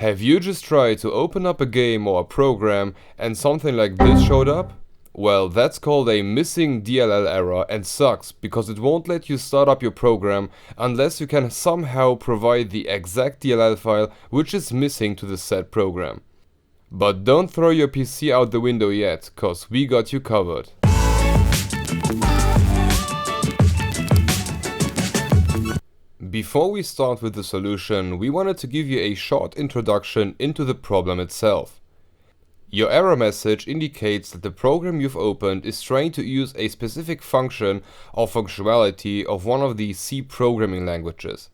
Have you just tried to open up a game or a program and something like this showed up? Well, that's called a missing DLL error and sucks because it won't let you start up your program unless you can somehow provide the exact DLL file which is missing to the said program. But don't throw your PC out the window yet, cause we got you covered. Before we start with the solution, we wanted to give you a short introduction into the problem itself. Your error message indicates that the program you've opened is trying to use a specific function or functionality of one of the C programming languages.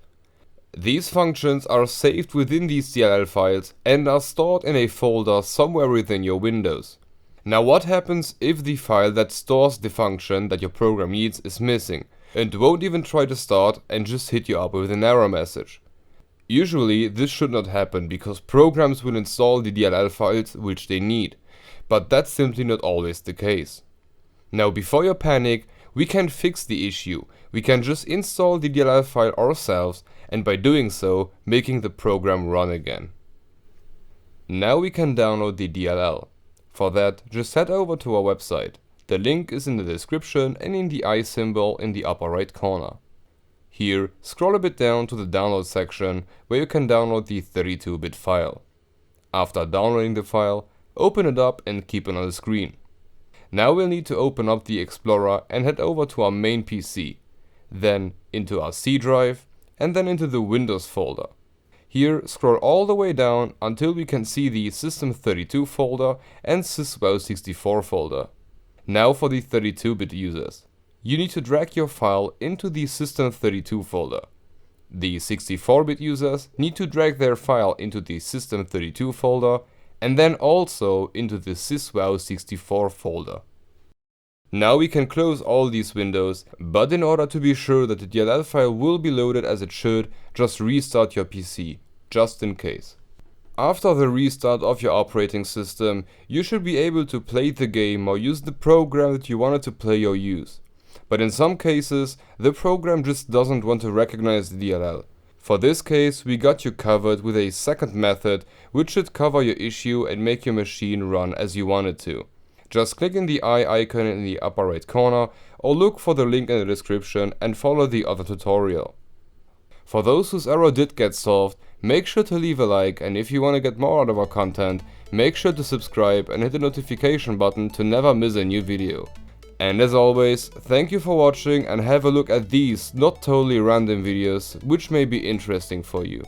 These functions are saved within these DLL files and are stored in a folder somewhere within your Windows. Now what happens if the file that stores the function that your program needs is missing and won't even try to start and just hit you up with an error message? Usually this should not happen because programs will install the DLL files which they need, but that's simply not always the case. Now before you panic, we can fix the issue. We can just install the DLL file ourselves and by doing so, making the program run again. Now we can download the DLL. For that, just head over to our website. The link is in the description and in the I symbol in the upper right corner. Here, scroll a bit down to the download section where you can download the 32-bit file. After downloading the file, open it up and keep it on the screen. Now we'll need to open up the Explorer and head over to our main PC, then into our C drive and then into the Windows folder. Here, scroll all the way down until we can see the System32 folder and Syswow64 folder. Now for the 32-bit users. You need to drag your file into the System32 folder. The 64-bit users need to drag their file into the System32 folder and then also into the Syswow64 folder. Now we can close all these windows, but in order to be sure that the DLL file will be loaded as it should, just restart your PC, just in case. After the restart of your operating system, you should be able to play the game or use the program that you wanted to play or use. But in some cases, the program just doesn't want to recognize the DLL. For this case, we got you covered with a second method which should cover your issue and make your machine run as you want it to. Just click in the I icon in the upper right corner or look for the link in the description and follow the other tutorial. For those whose error did get solved, make sure to leave a like, and if you want to get more out of our content, make sure to subscribe and hit the notification button to never miss a new video. And as always, thank you for watching and have a look at these not totally random videos which may be interesting for you.